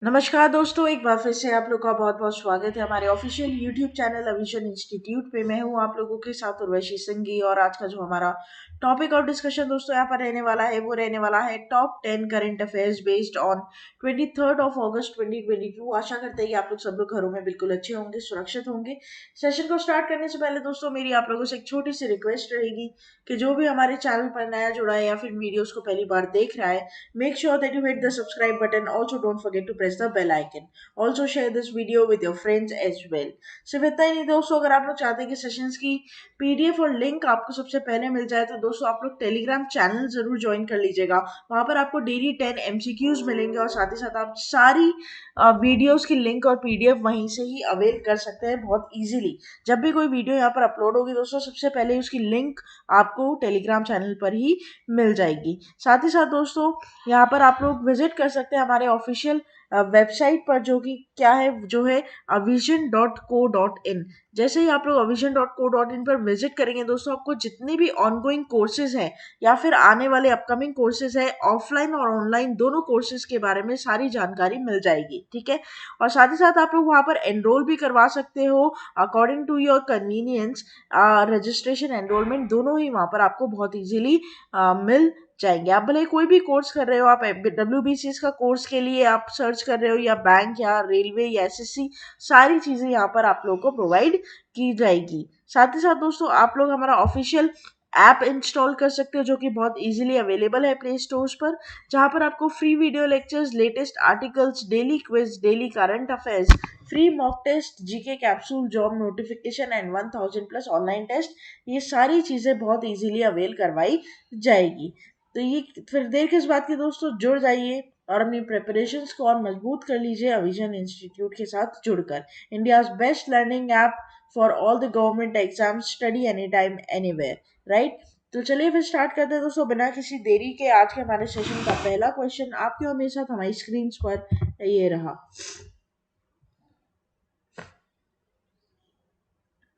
नमस्कार दोस्तों, एक बार फिर से आप लोग का बहुत बहुत स्वागत है हमारे ऑफिशियल यूट्यूब चैनल अविजन इंस्टीट्यूट पे। मैं हूं आप लोगों के साथ उर्वशी सिंघी और आज का जो हमारा टॉपिक ऑफ डिस्कशन दोस्तों यहाँ पर रहने वाला है वो रहने वाला है top 10 current affairs based on 23 अगस्त 2022। आशा करते हैं कि आप लोग सब लोग घरों में बिल्कुल अच्छे होंगे, सुरक्षित होंगे। सेशन को स्टार्ट करने से पहले दोस्तों मेरी आप लोगों से एक छोटी सी रिक्वेस्ट रहेगी कि जो भी हमारे चैनल पर नया जुड़ा है या फिर वीडियोस को पहली बार देख रहा है, make sure that you hit the subscribe button. Also, don't forget to press the bell icon. Also, share this video with your friends as well. सिर्फ इतना ही नहीं दोस्तों, अगर आप लोग चाहते हैं कि सेशंस की पीडीएफ और लिंक आपको सबसे पहले मिल जाए तो दोस्तों आप लोग टेलीग्राम चैनल जरूर ज्वाइन कर लीजिएगा। वहां पर आपको डेली 10 एमसीक्यूज मिलेंगे और साथ ही साथ आप सारी वीडियोस की लिंक और पीडीएफ वहीं से ही अवेल कर सकते हैं बहुत इजीली। जब भी कोई वीडियो यहाँ पर अपलोड होगी दोस्तों, सबसे पहले उसकी लिंक आपको टेलीग्राम चैनल पर ही मिल जाएगी। साथ ही साथ दोस्तों यहाँ पर आप लोग विजिट कर सकते हैं हमारे ऑफिशियल वेबसाइट पर, जो कि क्या है, जो है avision.co.in। जैसे ही आप लोग avision.co.in पर विजिट करेंगे दोस्तों, आपको जितने भी ऑनगोइंग कोर्सेज हैं या फिर आने वाले अपकमिंग कोर्सेज है, ऑफलाइन और ऑनलाइन दोनों कोर्सेज के बारे में सारी जानकारी मिल जाएगी। ठीक है, और साथ ही साथ आप लोग वहाँ पर एनरोल भी करवा सकते हो according to your convenience. Registration enrolment दोनों ही वहाँ पर आपको बहुत इजीली मिल जाएंगे। आप भले कोई भी कोर्स कर रहे हो, आप WBCS का कोर्स के लिए आप सर्च कर रहे हो या बैंक या रेलवे या SSC, सारी चीजें यहाँ पर आप लोगों को प्रोवाइड की जाएगी। साथ ही साथ दोस्तों आप लोग हमारा ऑफिशियल ऐप इंस्टॉल कर सकते हो जो कि बहुत इजीली अवेलेबल है प्ले स्टोर्स पर, जहाँ पर आपको free video lectures, latest articles, daily quiz, daily current affairs, free mock test, GK capsule, job notification and 1000 plus online test, ये सारी चीजें बहुत इजीली अवेल करवाई जाएगी। तो ये फिर देर किस बात की दोस्तों, जुड़ जाइए और अपनी प्रिपरेशंस को और मजबूत कर लीजिए अविजन इंस्टीट्यूट के साथ जुड़कर। India's best learning app for all the government exam, study any time anywhere, right. तो चलिए फिर स्टार्ट करते हैं दोस्तों बिना किसी देरी के। आज के हमारे सेशन का पहला क्वेश्चन आपके और मेरे साथ हमारी स्क्रीन पर ये रहा।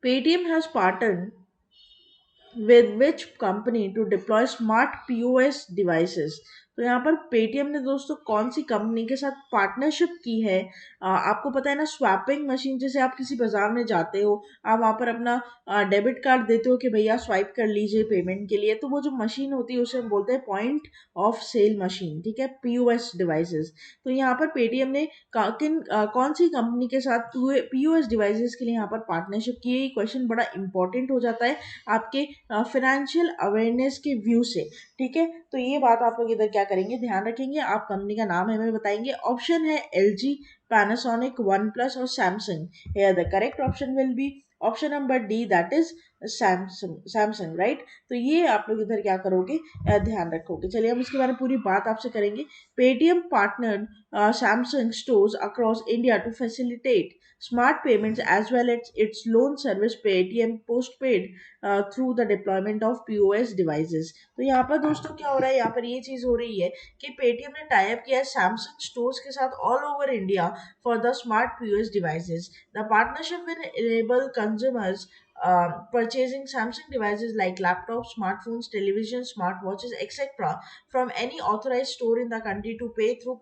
Paytm has partnered with which company to deploy smart POS devices? तो यहाँ पर पेटीएम ने दोस्तों कौन सी कंपनी के साथ पार्टनरशिप की है? आपको पता है ना, स्वैपिंग मशीन, जैसे आप किसी बाजार में जाते हो, आप वहाँ पर अपना डेबिट कार्ड देते हो कि भैया स्वाइप कर लीजिए पेमेंट के लिए, तो वो जो मशीन होती है उसे हम बोलते हैं पॉइंट ऑफ सेल मशीन। ठीक है, POS डिवाइसेस। तो यहाँ पर पेटीएम ने कौन सी कंपनी के साथ POS डिवाइसेस के लिए यहाँ पर पार्टनरशिप की है? ये क्वेश्चन बड़ा इंपॉर्टेंट हो जाता है आपके फाइनेंशियल अवेयरनेस के व्यू से। ठीक है, तो ये बात आप लोग इधर क्या करेंगे, ध्यान रखेंगे। आप कंपनी का नाम हमें बताएंगे। ऑप्शन है LG, पैनासोनिक, वन प्लस और Samsung. Here the correct option will be option number D, that is Samsung, right. तो ये आप लोग इधर क्या करोगे, ध्यान रखोगे। चलिए हम इसके बारे में पूरी बात आपसे करेंगे। Paytm partnered Samsung stores across India to facilitate smart payments as well as its loan service Paytm postpaid through the deployment of POS devices। तो यहाँ पर दोस्तों क्या हो रहा है, यहाँ पर ये चीज हो रही है कि पेटीएम ने टाई अप किया है सैमसंग स्टोर्स के साथ all over India for the smart POS devices। The partnership will enable consumers purchasing Samsung devices like laptops, smartphones, televisions, smartwatches, etc. from any authorized store in the country to pay through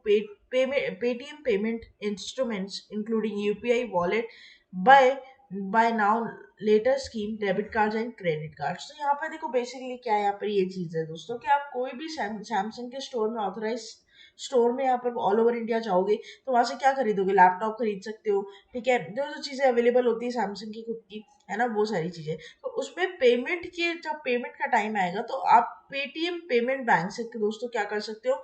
Paytm payment instruments including UPI wallet by now later scheme debit card and credit card. तो यहाँ पर देखो basically क्या है, यहाँ पर ये चीज है दोस्तों कि आप कोई भी सैमसंग के स्टोर में ऑथराइज स्टोर में यहाँ पर ऑल ओवर इंडिया जाओगे तो वहां से क्या खरीदोगे, लैपटॉप खरीद सकते हो। ठीक है, जो जो चीजें अवेलेबल होती है सैमसंग की खुद की, है ना, वो सारी चीजें। तो उसमें पेमेंट के जब पेमेंट का टाइम आएगा तो आप पेटीएम पेमेंट बैंक से दोस्तों क्या कर सकते हो,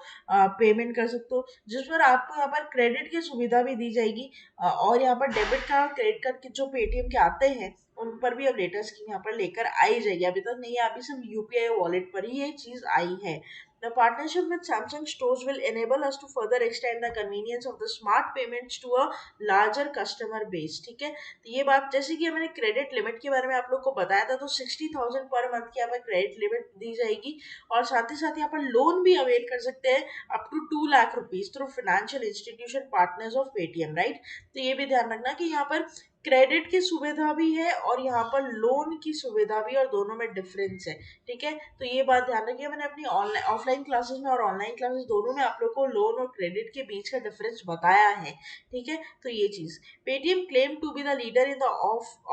पेमेंट कर सकते हो, जिस पर आपको यहाँ पर क्रेडिट की सुविधा भी दी जाएगी। और यहाँ पर डेबिट कार्ड, क्रेडिट कार्ड के जो पेटीएम के आते हैं उन पर भी अब लेटेस्ट स्कीम यहाँ पर लेकर आई जाएगी। अभी तक नहीं है, अभी सिर्फ UPI वॉलेट पर ही ये चीज आई है। The partnership with Samsung stores will enable us to further extend the convenience of the smart payments to a larger customer base। ठीक है, तो ये बात, जैसे कि मैंने क्रेडिट लिमिट के बारे में आप लोग को बताया था, तो 60,000 पर मंथ की यहाँ पर क्रेडिट लिमिट दी जाएगी और साथ ही साथ यहाँ पर लोन भी अवेल कर सकते हैं up to 2 lakh rupees through financial institution partners of Paytm, right. तो ये भी ध्यान रखना कि यहाँ पर क्रेडिट की सुविधा भी है और यहाँ पर लोन की सुविधा भी, और दोनों में डिफरेंस है। ठीक है, तो ये बात ध्यान रखिए, मैंने अपनी ऑनलाइन ऑफलाइन क्लासेस में और ऑनलाइन क्लासेस दोनों में आप लोग को लोन और क्रेडिट के बीच का डिफरेंस बताया है। ठीक है, तो ये चीज, Paytm claim to be the leader in the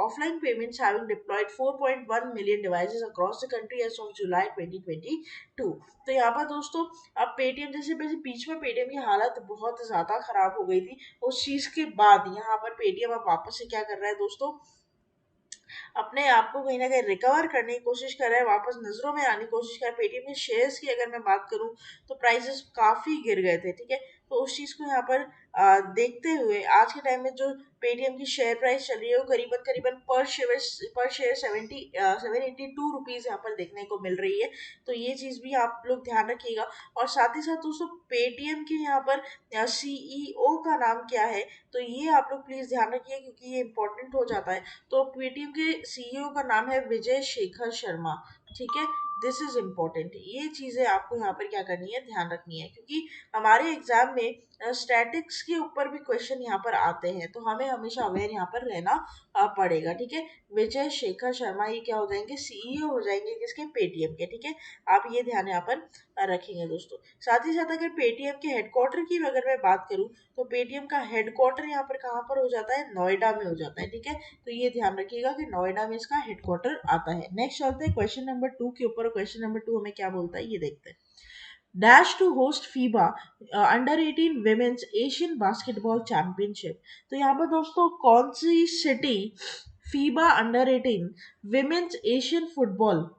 offline payments, having deployed 4.1 million devices across the country as of July 2022। तो यहाँ पर दोस्तों, अब पेटीएम जैसे बीच में पेटीएम की हालत बहुत ज़्यादा खराब हो गई थी, उस चीज़ के बाद यहाँ पर पेटीएम अब वापस से क्या कर रहा है दोस्तों, अपने आप को कहीं ना कहीं रिकवर करने की कोशिश कर रहा है, वापस नजरों में आने की कोशिश कर रहा है। पेटीएम के शेयर्स की अगर मैं बात करूं तो प्राइसेस काफी गिर गए थे। ठीक है, तो उस चीज को यहाँ पर देखते हुए आज के टाइम में जो पेटीएम की शेयर प्राइस चल रही है वो करीबन करीबन पर शेयर 782 रुपीज यहाँ पर देखने को मिल रही है। तो ये चीज भी आप लोग ध्यान रखिएगा। और साथ ही साथ दोस्तों, पेटीएम के यहाँ पर सीईओ का नाम क्या है, तो ये आप लोग प्लीज ध्यान रखिए क्योंकि ये इंपॉर्टेंट हो जाता है। तो पेटीएम के सीईओ का नाम है विजय शेखर शर्मा। ठीक है, दिस इज इम्पोर्टेंट, ये चीजें आपको यहाँ पर क्या करनी है, ध्यान रखनी है, क्योंकि हमारे एग्जाम में स्टैटिक्स के ऊपर भी क्वेश्चन यहाँ पर आते हैं, तो हमें हमेशा अवेयर यहाँ पर रहना पड़ेगा। ठीक है, विजय शेखर शर्मा ये क्या हो जाएंगे, सीईओ हो जाएंगे किसके, पेटीएम के। ठीक है, आप ये ध्यान यहाँ पर रखेंगे दोस्तों। साथ ही साथ अगर पेटीएम के हेडक्वार्टर की अगर मैं बात करूँ तो पेटीएम का हेडक्वार्टर यहाँ पर कहाँ पर हो जाता है, नोएडा में हो जाता है। ठीक है, तो ये ध्यान रखिएगा कि नोएडा में इसका हेडक्वार्टर आता है। नेक्स्ट चलते हैं क्वेश्चन नंबर 2 के ऊपर। क्वेश्चन नंबर 2 हमें क्या बोलता है, ये देखते हैं। Dash to host FIBA under 18 women's Asian basketball championship. तो यहाँ पर दोस्तों कौन सी city FIBA under 18 women's Asian football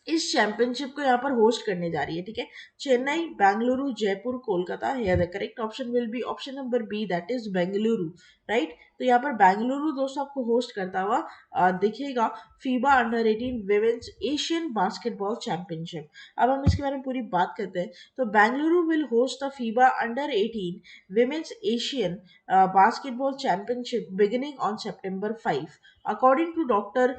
इस चैंपियनशिप को यहाँ पर होस्ट करने जा रही है। ठीक है, Chennai, Bengaluru, Jaipur, Kolkata. Here the correct option will be option number B, that is Bengaluru. Right, तो यहाँ पर बेंगलुरु दोस्तों आपको होस्ट करता हुआ दिखेगा FIBA under 18 women's Asian basketball championship. अब हम इसके बारे में पूरी बात करते हैं। तो Bengaluru will host the FIBA under 18 women's Asian basketball championship beginning on September 5, according to doctor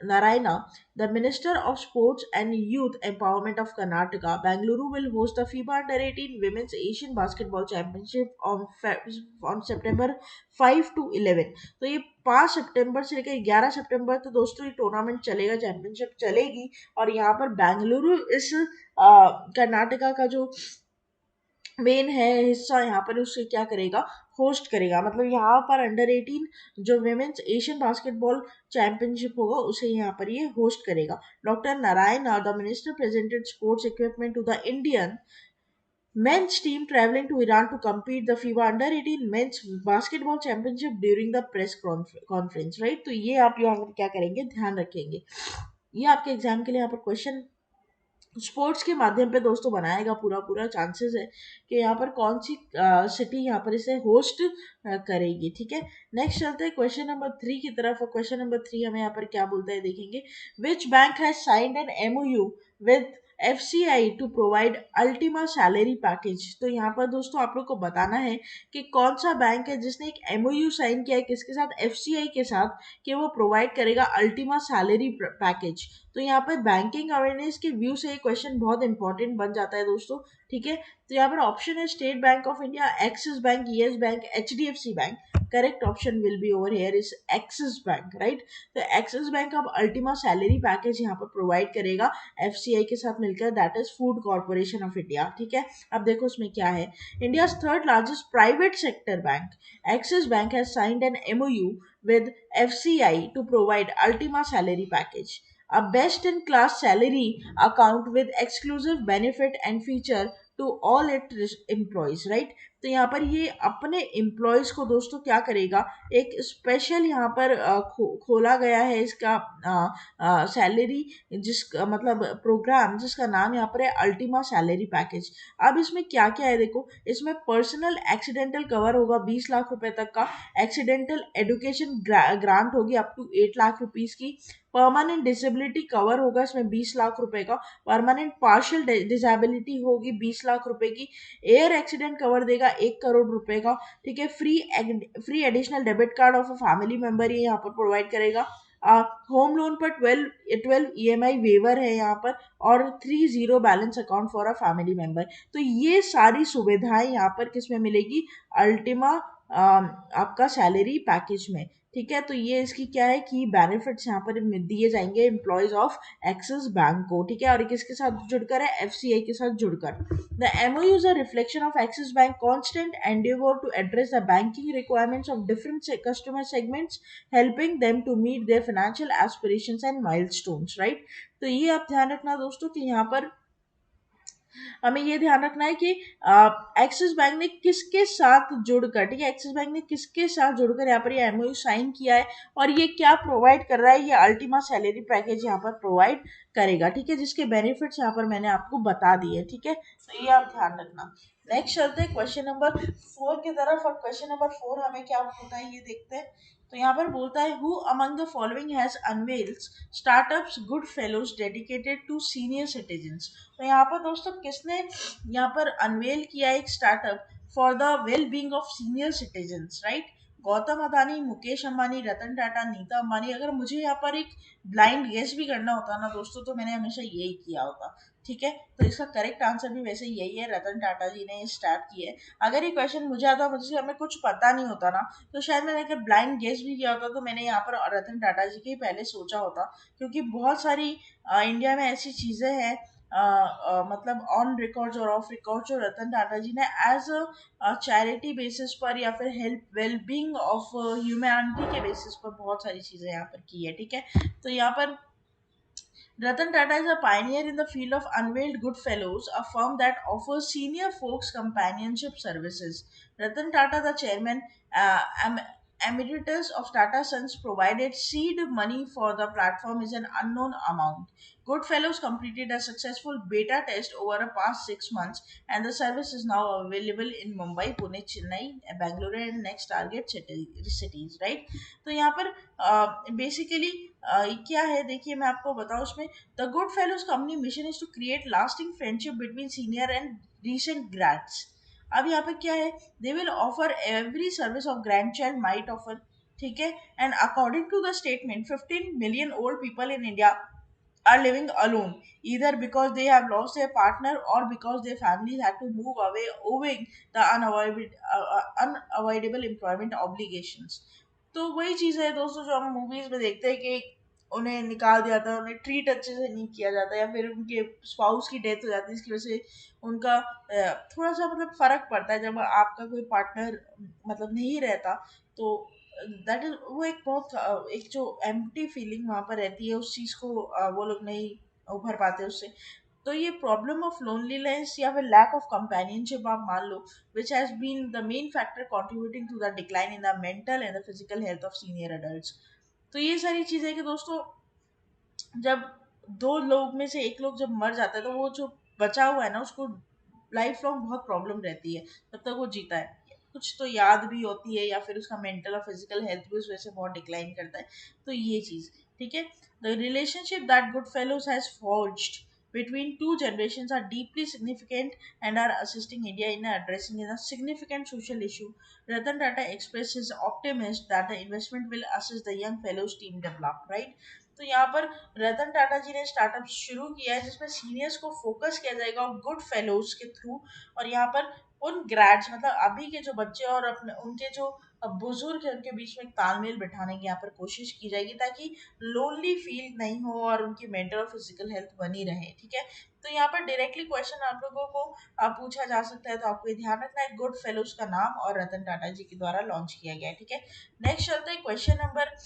Narayana, the Minister of Sports and Youth Empowerment of Karnataka. Bengaluru will host the FIBA Under-18 Women's Asian Basketball Championship on September 5 to 11। तो ये 5 सितंबर से लेकर 11 सितंबर तो दोस्तों ये tournament चलेगा, championship चलेगी। और यहाँ पर बेंगलुरु इस कर्नाटका का जो मेन है हिस्सा यहाँ पर उससे क्या करेगा, होस्ट करेगा। मतलब यहाँ पर अंडर 18 जो विमेन्स एशियन बास्केटबॉल चैंपियनशिप होगा उसे यहाँ पर ये होस्ट करेगा। Doctor Narayana the minister presented sports equipment to the Indian men's team traveling to Iran to compete the FIBA Under-18 men's basketball championship during the press conference, right। तो ये आप यहाँ पर क्या करेंगे, ध्यान रखेंगे। ये आपके एग्जाम के लिए यहाँ पर क्वेश्चन स्पोर्ट्स के माध्यम पे दोस्तों बनाएगा, पूरा पूरा चांसेस है कि यहाँ पर कौन सी सिटी यहाँ पर इसे होस्ट करेगी। ठीक है, नेक्स्ट चलते हैं क्वेश्चन नंबर 3 की तरफ। और क्वेश्चन नंबर 3 हमें यहाँ पर क्या बोलता है, देखेंगे। Which bank has signed an MOU with FCI to provide ultima salary package. तो यहाँ पर दोस्तों आप लोग को बताना है कि कौन सा बैंक है जिसने एक MOU साइन किया है किसके साथ, FCI के साथ, कि वो प्रोवाइड करेगा अल्टीमा सैलरी पैकेज। तो यहाँ पर बैंकिंग अवेयरनेस के व्यू से ये क्वेश्चन बहुत इंपॉर्टेंट बन जाता है दोस्तों। ठीक है, तो यहाँ पर ऑप्शन है State Bank of India, Axis Bank, Yes Bank, HDFC bank. Correct option will B over here is axis bank. Right, तो एक्सिस बैंक अब अल्टीमा सैलरी पैकेज यहाँ पर प्रोवाइड करेगा FCI के साथ मिलकर, that is food corporation of India. ठीक है, अब देखो उसमें क्या है। India third largest private sector bank axis bank has signed an MOU with FCI to provide Ultima salary package, a best-in-class salary account with exclusive benefit and feature to all its employees, right। तो यहाँ पर ये अपने employees को दोस्तों क्या करेगा, एक स्पेशल यहाँ पर खोला गया है इसका सैलरी मतलब प्रोग्राम जिसका नाम यहाँ पर है अल्टीमा सैलरी पैकेज। अब इसमें क्या क्या है देखो, इसमें पर्सनल एक्सीडेंटल कवर होगा 20 लाख रुपए तक का, एक्सीडेंटल एडुकेशन ग्रांट होगी अप टू 8 लाख रुपीस की, परमानेंट डिसेबिलिटी कवर होगा इसमें 20 लाख रुपए का, परमानेंट पार्शियल डिसेबिलिटी होगी 20 लाख रुपए की, एयर एक्सीडेंट कवर देगा 1 करोड़ रुपए का। ठीक है, free additional debit card of a family member ये यहाँ पर प्रोवाइड करेगा। होम लोन पर 12 EMI वेवर है यहाँ पर, और 3 zero balance account for a family member. तो ये सारी सुविधाएं यहाँ पर किस में मिलेगी, अल्टीमा आपका सैलरी पैकेज में। ठीक है, तो ये इसकी क्या है कि बेनिफिट्स यहाँ पर दिए जाएंगे एम्प्लॉयज ऑफ एक्सिस बैंक को। ठीक है, और ये किसके साथ जुड़कर है, एफसीआई के साथ जुड़कर। The MOU is a reflection of Axis Bank constant endeavour to address the banking requirements of different customer segments, helping them to meet their financial aspirations and milestones, right. तो ये आप ध्यान रखना दोस्तों कि यहाँ पर हमें ये ध्यान रखना है कि एक्सिस बैंक ने किसके साथ जुड़कर, ठीक है, एक्सिस बैंक ने किसके साथ जुड़कर यहाँ पर ये एमओयू साइन किया है, और ये क्या प्रोवाइड कर रहा है, ये अल्टीमा सैलरी पैकेज यहाँ पर प्रोवाइड करेगा। ठीक है, जिसके बेनिफिट्स यहाँ पर मैंने आपको बता दिए। ठीक है, तो ये आप ध्यान रखना। नेक्स्ट चलते हैं क्वेश्चन नंबर 4 की तरफ, और क्वेश्चन नंबर 4 हमें क्या होता है ये देखते हैं। तो यहाँ पर बोलता है, who among the following has unveils startups Good Fellows dedicated to senior citizens. तो यहाँ पर दोस्तों किसने यहाँ पर अनवेल किया एक startup for the well being of senior citizens, right. Gautam Adani, Mukesh Ambani, Ratan Tata, Nita Ambani. अगर मुझे यहाँ पर एक ब्लाइंड गेस भी करना होता ना दोस्तों, तो मैंने हमेशा यही किया होता। ठीक है, तो इसका करेक्ट आंसर भी वैसे यही है, रतन टाटा जी ने स्टार्ट किया है। अगर ये क्वेश्चन मुझे आता, मुझे हमें कुछ पता नहीं होता ना, तो शायद मैंने अगर ब्लाइंड गेस भी किया होता तो मैंने यहाँ पर रतन टाटा जी के ही पहले सोचा होता। क्योंकि बहुत सारी इंडिया में ऐसी चीजें हैं, मतलब ऑन रिकॉर्ड्स और ऑफ रिकॉर्ड, जो रतन टाटा जी ने एज अ चैरिटी बेसिस पर या फिर हेल्प वेलबींग ऑफ ह्यूमैनिटी के बेसिस पर बहुत सारी चीजें यहाँ पर की है। ठीक है, तो यहाँ पर Ratan Tata is a pioneer in the field of unveiled good fellows, a firm that offers senior folks companionship services. Ratan Tata, the chairman emeritus of Tata Sons, provided seed money for the platform is an unknown amount. Goodfellows completed a successful beta test over the past 6 months, and the service is now available in Mumbai, Pune, Chennai, Bangalore, and next target cities. Right? तो यहाँ पर basically क्या है, देखिए मैं आपको बताऊँ उसमें। The Good Fellows company mission is to create lasting friendship between senior and recent grads. अब यहाँ पे क्या है, they will offer every service of grandchild might offer. ठीक है, and according to the statement 15 million old people in India are living alone, either because they have lost their partner or because their families had to move away owing the unavoidable employment obligations. तो वही चीज़ है दोस्तों जो हम movies में देखते हैं कि उन्हें निकाल दिया जाता है, उन्हें ट्रीट अच्छे से नहीं किया जाता, या फिर उनके स्पाउस की डेथ हो जाती है, इसकी वजह से उनका थोड़ा सा मतलब फर्क पड़ता है जब आपका कोई पार्टनर मतलब नहीं रहता। तो दैट इज वो एक बहुत एक जो एम्प्टी फीलिंग वहाँ पर रहती है, उस चीज़ को वो लोग नहीं उभर पाते उससे। तो ये प्रॉब्लम ऑफ लोनलीनेस या फिर लैक ऑफ कंपेनियनशिप आप मान लो, which has been the main factor contributing to the decline in the mental and the physical health of senior adults. तो ये सारी चीज़ें कि दोस्तों जब दो लोग में से एक लोग जब मर जाता है, तो वो जो बचा हुआ है ना, उसको लाइफ लॉन्ग बहुत प्रॉब्लम रहती है तब तक वो जीता है। कुछ तो याद भी होती है, या फिर उसका मेंटल और फिजिकल हेल्थ भी उस वजह से बहुत डिक्लाइन करता है। तो ये चीज़ ठीक है। The relationship that good fellows has forged between two generations are deeply significant and are assisting India in addressing a significant social issue. Ratan Tata expressed his optimism that the investment will assist the young fellows team develop, right? तो यहाँ पर रतन टाटा जी ने startup शुरू किया है जिसमें seniors को focus किया जाएगा गुड फेलोज के थ्रू। और यहाँ पर उन ग्रेड्स मतलब अभी के जो बच्चे और अपने उनके जो बुजुर्ग है उनके बीच में एक तालमेल बिठाने की यहाँ पर कोशिश की जाएगी, ताकि लोनली फील नहीं हो और उनकी मेंटल और फिजिकल हेल्थ बनी रहे। ठीक है, तो यहाँ पर डायरेक्टली क्वेश्चन आप लोगों को पूछा जा सकता है, तो आपको ये ध्यान रखना है गुड फेलोज का नाम और रतन टाटा जी के द्वारा लॉन्च किया गया है। ठीक है, नेक्स्ट चलते हैं क्वेश्चन नंबर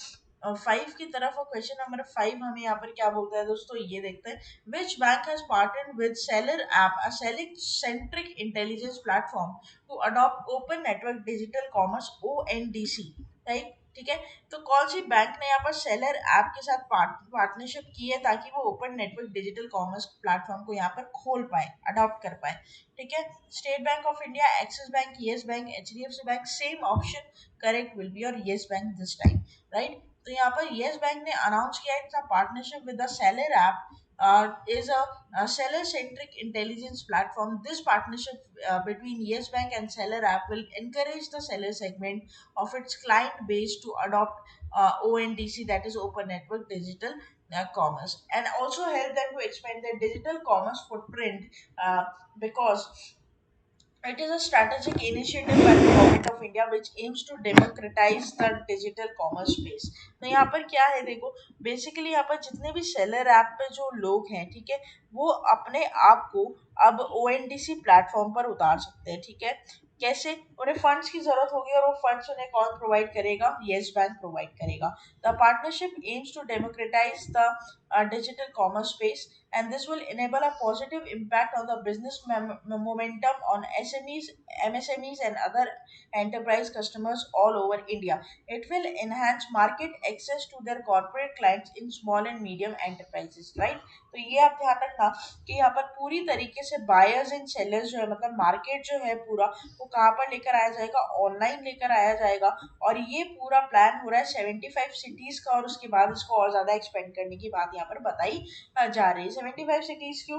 5 की तरफ। और क्वेश्चन नंबर 5 हमें यहाँ पर क्या बोलता है दोस्तों, ये देखते हैं। Which bank has partnered with seller app, a selling centric intelligence platform to adopt open network digital commerce ONDC, right. ठीक है, तो कौन सी बैंक ने यहाँ पर सेलर ऐप के साथ पार्टनरशिप की है ताकि वो open network digital commerce platform को यहाँ पर खोल पाए, अडॉप्ट कर पाए। ठीक है, State Bank of India, Axis Bank, Yes Bank, HDFC bank. Same option correct will be और Yes Bank this time, right. तो यहाँ पर येस बैंक ने अनाउंस किया it's a partnership with the seller app is a seller-centric intelligence platform. This partnership between Yes Bank and Seller App will encourage the seller segment of its client base to adopt ONDC, that is Open Network Digital Commerce, and also help them to expand their digital commerce footprint, because It is a strategic initiative by the government of India which aims to democratize the digital commerce space. तो यहाँ पर क्या है देखो, basically यहाँ पर जितने भी सेलर ऐप पे जो लोग हैं, ठीक है, वो अपने आप को अब ओएनडीसी प्लेटफॉर्म पर उतार सकते हैं, ठीक है। कैसे? उन्हें फंड्स की जरूरत होगी और वो फंड्स उन्हें कौन प्रोवाइड करेगा? यस बैंक प्रोवाइड करेगा। The partnership aims to democratise the digital commerce space, and this will enable a positive impact on the business momentum on SMEs, MSMEs, and other enterprise customers all over India. It will enhance market access to their corporate clients in small and medium enterprises, right? तो ये आप ध्यान रखना कि यहाँ पर पूरी तरीके से बायर्स एंड सेलर्स जो है, मतलब मार्केट जो है पूरा, वो कहाँ पर लेकर आया जाएगा? ऑनलाइन लेकर आया जाएगा। और ये पूरा प्लान हो रहा है 75 सिटीज का, और उसके बाद इसको और ज्यादा एक्सपेंड करने की बात यहाँ पर बताई जा रही है। 75 सिटीज क्यों?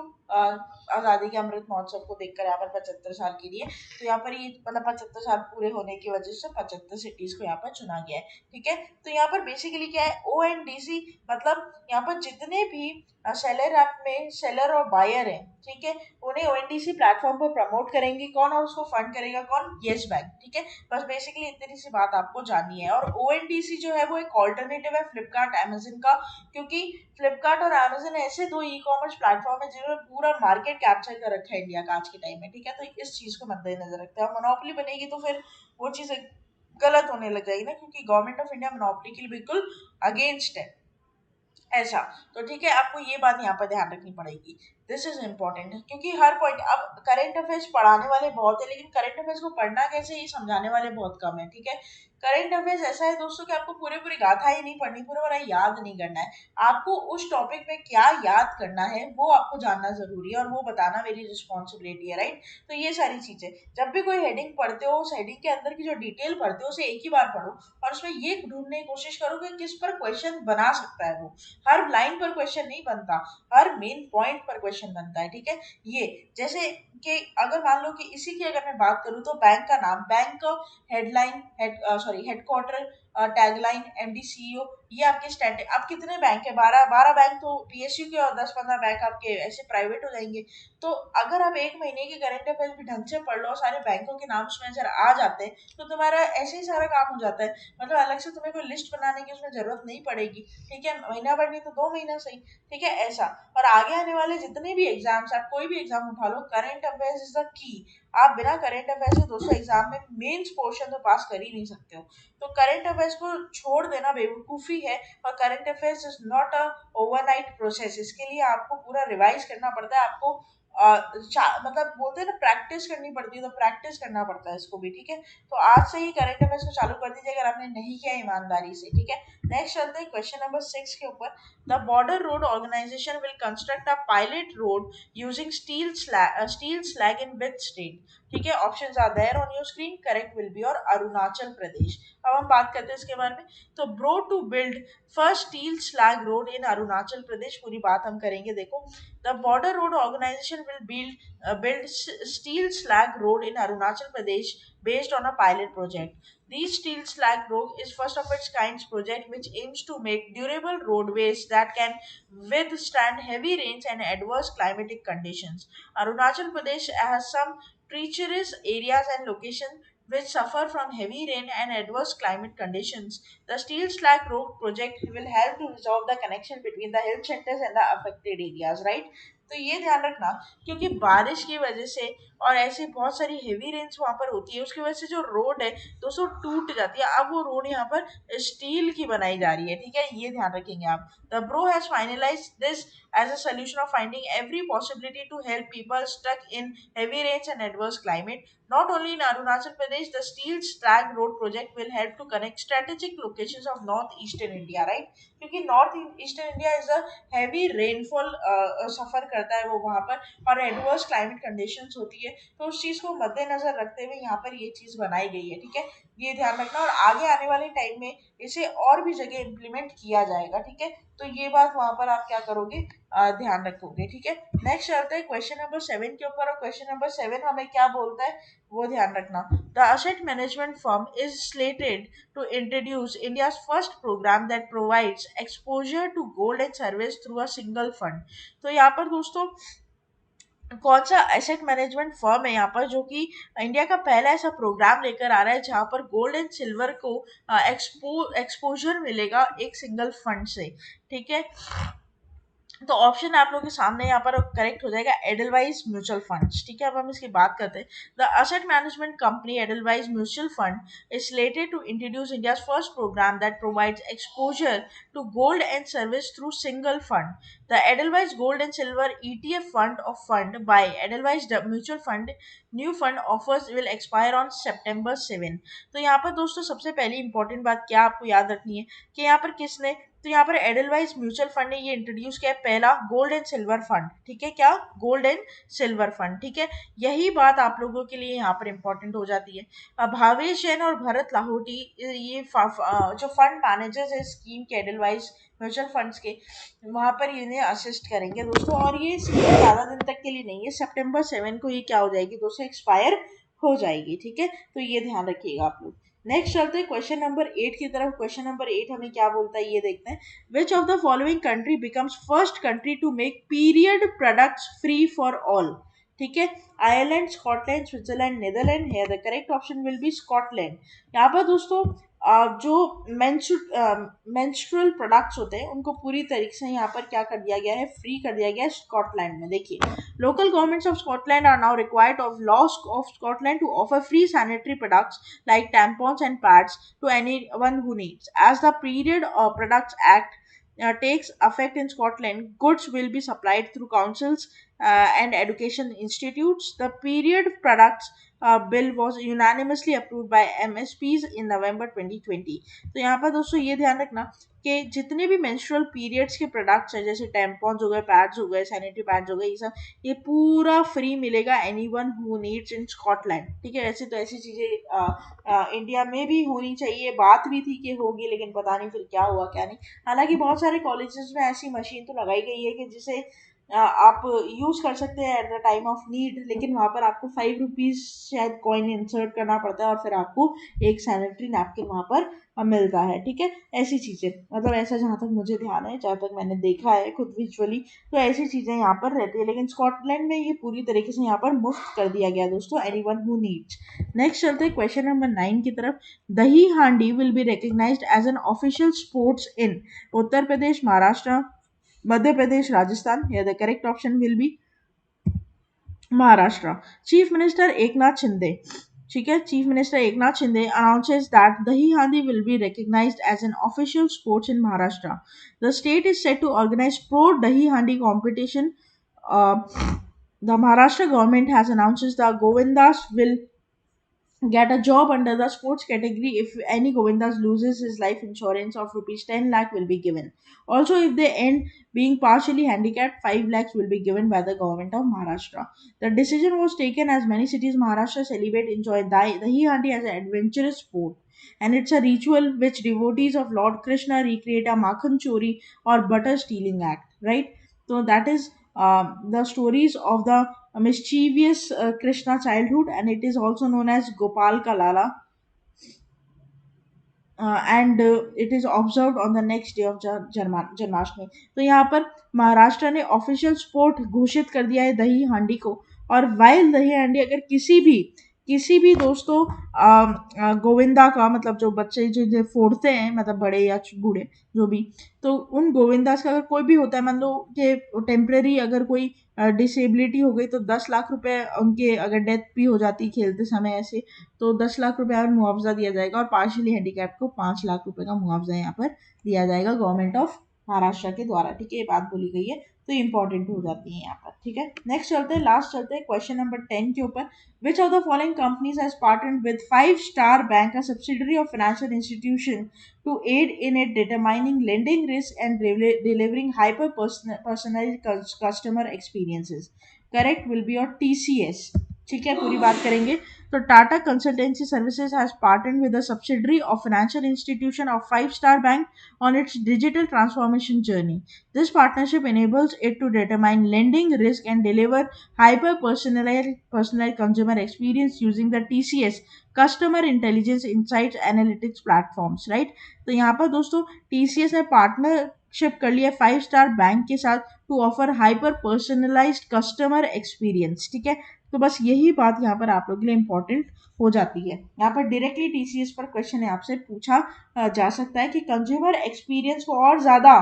आजादी के अमृत महोत्सव को देखकर, यहाँ पर 75 साल के लिए, तो यहाँ पर ये मतलब 75 साल पूरे होने की वजह से 75 सिटीज को यहाँ पर चुना गया है, ठीक है। तो यहाँ पर बेसिकली क्या है? ओ एंड डी सी, मतलब यहाँ पर जितने भी सेलर ऐप में सेलर और बायर है, ठीक है, उन्हें ओएनडीसी प्लेटफॉर्म पर प्रमोट करेंगे कौन, और उसको फंड करेगा कौन? यस बैंक, ठीक है। बस बेसिकली इतनी सी बात आपको जाननी है। और ओएनडीसी जो है वो एक ऑल्टरनेटिव है फ्लिपकार्ट अमेजन का, क्योंकि फ्लिपकार्ट और अमेजन ऐसे दो ई कॉमर्स प्लेटफॉर्म है जिन्होंने पूरा मार्केट कैप्चर कर रखा है इंडिया का आज के टाइम में, ठीक है। तो इस चीज को मद्देनजर रखते हैं, मोनोपोली बनेगी तो फिर वो चीज गलत होने लग जाएगी ना, क्योंकि गवर्नमेंट ऑफ इंडिया मोनोपोली के लिए बिल्कुल अगेंस्ट है, ऐसा। तो ठीक है, आपको ये बात यहाँ पर ध्यान रखनी पड़ेगी। दिस इज इम्पोर्टेंट, क्योंकि हर पॉइंट, अब करंट अफेयर्स पढ़ाने वाले बहुत है, लेकिन करंट अफेयर्स को पढ़ना कैसे ये समझाने वाले बहुत कम है, ठीक है। करंट अफेयर्स ऐसा है दोस्तों कि आपको पूरी पूरी गाथा ही नहीं पढ़नी, पूरा पूरा याद नहीं करना है। आपको उस टॉपिक में क्या याद करना है वो आपको जानना जरूरी है, और वो बताना मेरी रिस्पॉन्सिबिलिटी है, राइट। तो ये सारी चीजें, जब भी कोई हेडिंग पढ़ते हो, उस हेडिंग के अंदर की जो डिटेल पढ़ते हो उसे एक ही बार पढ़ो, और उसमें ये ढूंढने की कोशिश करो कि किस पर क्वेश्चन बना सकता है वो। हर लाइन पर क्वेश्चन नहीं बनता, हर मेन पॉइंट पर क्वेश्चन बनता है, ठीक है। ये जैसे कि अगर मान लो कि इसी की अगर मैं बात करूं, तो बैंक का नाम, बैंक का headline, headquarter, tagline, MD, CEO, ये आपके स्टैटिक। अब कितने बैंक है? 12 बैंक तो पीएसयू के, और 10-15 बैंक आपके ऐसे प्राइवेट हो जाएंगे। तो अगर आप एक महीने के करंट अफेयर्स भी ढंग से पढ़ लो, सारे बैंकों के नाम उसमें अगर आ जाते हैं, तो तुम्हारा ऐसे ही सारा काम हो जाता है। मतलब अलग से तुम्हें कोई लिस्ट बनाने की उसमें जरूरत नहीं पड़ेगी, ठीक है। महीना भर नहीं तो 2 महीना सही, ठीक है, ऐसा। और आगे आने वाले जितने भी एग्जाम्स, आप कोई भी एग्जाम उठा लो, current affairs is the key. आप बिना करंट अफेयर्स के दोस्तों एग्जाम में मेंस पोर्शन तो पास कर ही नहीं सकते हो। तो करंट अफेयर्स को छोड़ देना बेवकूफ़ी है। और current affairs is not a overnight process, इसके लिए आपको पूरा रिवाइज करना पड़ता है, आपको मतलब बोलते हैं ना, प्रैक्टिस करनी पड़ती है, तो प्रैक्टिस करना पड़ता है इसको भी, ठीक है। तो आज से ही करंट अफेयर्स को चालू कर दीजिए अगर आपने नहीं किया ईमानदारी से, ठीक है। नेक्स्ट चलते हैं क्वेश्चन नंबर 6 के ऊपर। The Border Road Organisation will construct a pilot road using steel slag in which state, ठीक है। Options are there on your screen, correct will be और अरुणाचल प्रदेश। अब हम बात करते हैं इसके बारे में। तो BRO to build first steel slag road in Arunachal Pradesh, पूरी बात हम करेंगे, देखो। The Border Road Organisation will build steel slag road in Arunachal Pradesh based on a pilot project. These steel slag road is first of its kind project which aims to make durable roadways that can withstand heavy rains and adverse climatic conditions. Arunachal Pradesh has some treacherous areas and locations which suffer from heavy rain and adverse climate conditions. The steel slag road project will help to resolve the connection between the health centers and the affected areas, right? तो ये ध्यान रखना, क्योंकि बारिश की वजह से और ऐसी बहुत सारी हेवी रेन्स वहां पर होती है, उसकी वजह से जो रोड है दोस्तों टूट जाती है। अब वो रोड यहाँ पर स्टील की बनाई जा रही है, ठीक है, ये ध्यान रखेंगे आप। The BRO has finalise this as a solution of finding every possibility to help people stuck in heavy rains and adverse climate. Not only in Arunachal Pradesh, the Steel Slag Road project will help to connect strategic locations of northeastern India, right? क्योंकि north eastern India is a heavy rainfall suffer करता है वो वहां पर, और adverse climate conditions होती है। तो उस चीज को मद्देनजर रखते हुए यहाँ पर ये चीज बनाई गई है, ठीक है। ये ध्यान रखना, और आगे आने वाले टाइम में इसे और भी जगह इम्प्लीमेंट किया जाएगा, ठीक है। तो ये बात वहां पर आप क्या करोगे? ध्यान रखोगे, ठीक है। नेक्स्ट चलते हैं क्वेश्चन नंबर 7 के ऊपर, और क्वेश्चन नंबर 7 हमें क्या बोलता है वो ध्यान रखना। The asset management firm is slitted to introduce India's first program that provides exposure to gold and service through a single fund. तो यहाँ पर दोस्तों कौन सा एसेट मैनेजमेंट फर्म है यहाँ पर जो कि इंडिया का पहला ऐसा प्रोग्राम लेकर आ रहा है जहाँ पर गोल्ड एंड सिल्वर को एक्सपोजर मिलेगा एक सिंगल फंड से, ठीक है। तो ऑप्शन आप लोगों के सामने यहाँ पर करेक्ट हो जाएगा एडलवाइज म्यूचुअल फंड्स, ठीक है। अब हम इसकी बात करते हैं। The asset management company Edelweiss mutual fund is slated to introduce India's first program that provides exposure to gold and service through single fund. The Edelweiss Gold and Silver ETF fund by Edelweiss Mutual Fund new fund offers will expire on September 7। तो यहाँ पर दोस्तों सबसे पहली important बात क्या आपको याद रखनी है कि यहाँ पर किसने, तो यहाँ पर एडलवाइज म्यूचुअल फंड ने ये इंट्रोड्यूस किया है पहला गोल्ड एंड सिल्वर फंड, ठीक है। क्या? गोल्ड एंड सिल्वर फंड, ठीक है। यही बात आप लोगों के लिए यहाँ पर इंपॉर्टेंट हो जाती है। भावेश जैन और भरत लाहौटी ये जो फंड मैनेजर्स है स्कीम के एडलवाइज म्यूचुअल फंड्स के, वहां पर इन्हें असिस्ट करेंगे दोस्तों। और ये स्कीम ज़्यादा दिन तक के लिए नहीं है, September 7 को ये क्या हो जाएगी दोस्तों, एक्सपायर हो जाएगी, ठीक है। तो ये ध्यान रखिएगा आप लोग। नेक्स्ट चलते हैं क्वेश्चन नंबर 8 की तरफ। क्वेश्चन नंबर 8 हमें क्या बोलता है ये देखते हैं। Which of the following country becomes first country to make period products free for all, ठीक है। आयरलैंड, स्कॉटलैंड, स्विट्जरलैंड, नेदरलैंड है। The correct option will be Scotland. यहाँ पर दोस्तों जो मेंस्ट्रुअल प्रोडक्ट्स होते हैं उनको पूरी तरीके से यहाँ पर क्या कर दिया गया है, फ्री कर दिया गया है स्कॉटलैंड में। देखिए, local governments of Scotland are now required of laws of Scotland to offer free sanitary products like tampons and pads to anyone who needs. As the Period Products Act takes effect in Scotland, goods will be supplied through councils and education institutes. The Period Products Bill was unanimously approved by MSPs in November 2020। तो यहाँ पर दोस्तों ये ध्यान रखना कि जितने भी मेंस्ट्रुअल पीरियड्स के प्रोडक्ट्स हैं जैसे टैम्पॉन्स हो गए, पैड्स हो गए, सैनिटरी पैड्स हो गए, ये सब ये पूरा फ्री मिलेगा any one who needs in Scotland, ठीक है। वैसे तो ऐसी चीज़ें इंडिया में भी होनी चाहिए, बात भी थी कि होगी, लेकिन पता नहीं फिर क्या हुआ क्या नहीं। हालांकि बहुत सारे कॉलेजेस में ऐसी मशीन तो लगाई गई है कि जिसे आप यूज़ कर सकते हैं at the time of need, लेकिन वहाँ पर आपको 5 रुपीज़ शायद कॉइन इंसर्ट करना पड़ता है और फिर आपको एक सैनिटरी नैपकिन वहाँ पर मिलता है, ठीक है। ऐसी चीज़ें, मतलब ऐसा जहाँ तक मुझे ध्यान है, जहाँ तक मैंने देखा है खुद विजुअली, तो ऐसी चीज़ें यहाँ पर रहती है। लेकिन स्कॉटलैंड में ये पूरी तरीके से यहाँ पर मुफ्त कर दिया गया दोस्तों, any one who needs. Next चलते हैं क्वेश्चन नंबर 9 की तरफ। Dahi Handi will be recognised as an official sports in Uttar Pradesh, Maharashtra, Madhya Pradesh, Rajasthan. Here the correct option will be Maharashtra. Chief Minister Eknath Shinde, ठीक है, chief minister Eknath Shinde announces that Dahi Handi will be recognized as an official sports in Maharashtra. The state is set to organize pro Dahi Handi competition. Uh, the Maharashtra government has announced the Govindas will get a job under the sports category. If any Govindas loses his life insurance of rupees 10 lakh will be given. Also, if they end being partially handicapped, 5 lakhs will be given by the government of Maharashtra. The decision was taken as many cities Maharashtra celebrate enjoy Dahi Handi as an adventurous sport, and it's a ritual which devotees of Lord Krishna recreate a Makhan Chori or butter stealing act, right? So that is the stories of the mischievous Krishna childhood, and it is also known as Gopal Kalala, and it is observed on the next day of Janmashtami. तो यहाँ पर महाराष्ट्र ने official sport घोषित कर दिया है दही हांडी को। और वाइल दही हांडी अगर किसी भी दोस्तों गोविंदा का, मतलब जो बच्चे जो फोड़ते हैं, मतलब बड़े या बूढ़े जो भी, तो उन गोविंदास का अगर कोई भी होता है, मान लो कि टेम्परेरी अगर कोई डिसेबिलिटी हो गई, तो 10 लाख रुपए उनके अगर डेथ भी हो जाती खेलते समय ऐसे, तो 10 लाख रुपए और मुआवजा दिया जाएगा। और पार्शियली हैंडीकैप को 5 लाख रुपए का मुआवजा यहाँ पर दिया जाएगा गवर्नमेंट ऑफ महाराष्ट्र के द्वारा, ठीक है। ये बात बोली गई है तो इंपॉर्टेंट हो जाती है यहाँ पर, ठीक है। नेक्स्ट चलते हैं, लास्ट चलते हैं क्वेश्चन नंबर 10 के ऊपर। विच of the following companies has partnered with 5 star bank, a subsidiary of financial institution, to aid in it determining lending risk and delivering hyper personalized customer experiences. Correct will be your TCS, ठीक है। पूरी बात करेंगे तो Tata consultancy services has partnered with a subsidiary of financial institution of 5 star bank on its digital transformation journey. This partnership enables it to determine lending risk and deliver personalized consumer experience using the TCS Customer Intelligence Insights Analytics platforms, right? तो यहाँ पर दोस्तों TCS ने partner partnership कर लिया 5 star bank के साथ to offer hyper personalised customer experience. ठीक है, तो बस यही बात यहाँ पर आप लोग के लिए इंपॉर्टेंट हो जाती है। यहाँ पर डायरेक्टली टीसीएस पर क्वेश्चन है आपसे पूछा जा सकता है कि कंज्यूमर एक्सपीरियंस को और ज़्यादा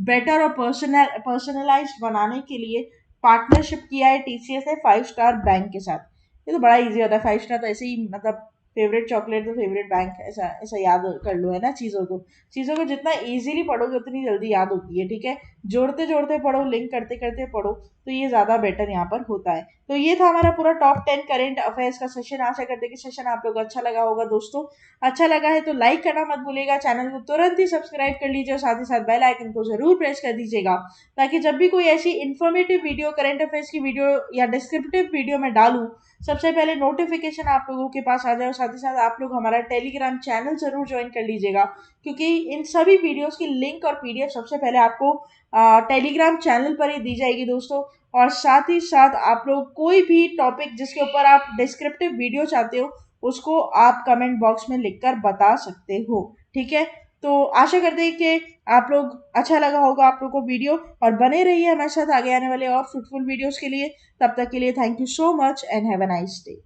बेटर और पर्सनलाइज्ड बनाने के लिए पार्टनरशिप किया है टीसीएस ने 5 स्टार बैंक के साथ। ये तो बड़ा इजी होता है, 5 स्टार तो ऐसे ही मतलब फेवरेट चॉकलेट तो फेवरेट बैंक, ऐसा ऐसा याद कर लो, है ना। चीज़ों को जितना इजीली पढ़ोगे उतनी जल्दी याद होती है। ठीक है, जोड़ते जोड़ते पढ़ो, लिंक करते करते पढ़ो, तो ये ज़्यादा बेटर यहाँ पर होता है। तो ये था हमारा पूरा टॉप 10 करेंट अफेयर्स का सेशन। आशा करते हैं कि सेशन आप लोग को अच्छा लगा होगा दोस्तों। अच्छा लगा है तो लाइक करना मत भूलिएगा, चैनल को तुरंत ही सब्सक्राइब कर लीजिए और साथ ही साथ बेल आइकन को जरूर प्रेस कर दीजिएगा, ताकि जब भी कोई ऐसी इन्फॉर्मेटिव वीडियो, करंट अफेयर्स की वीडियो या डिस्क्रिप्टिव वीडियो में डालूं, सबसे पहले नोटिफिकेशन आप लोगों के पास आ जाए। और साथ ही साथ आप लोग हमारा टेलीग्राम चैनल जरूर ज्वाइन कर लीजिएगा, क्योंकि इन सभी वीडियोस की लिंक और पीडीएफ सबसे पहले आपको टेलीग्राम चैनल पर ही दी जाएगी दोस्तों। और साथ ही साथ आप लोग कोई भी टॉपिक जिसके ऊपर आप डिस्क्रिप्टिव वीडियो चाहते हो, उसको आप कमेंट बॉक्स में लिखकर बता सकते हो। ठीक है, तो आशा करते हैं कि आप लोग अच्छा लगा होगा आप लोग को वीडियो, और बने रहिए हमारे साथ आगे आने वाले और फ्रूटफुल वीडियोस के लिए। तब तक के लिए thank you so much and have a nice day.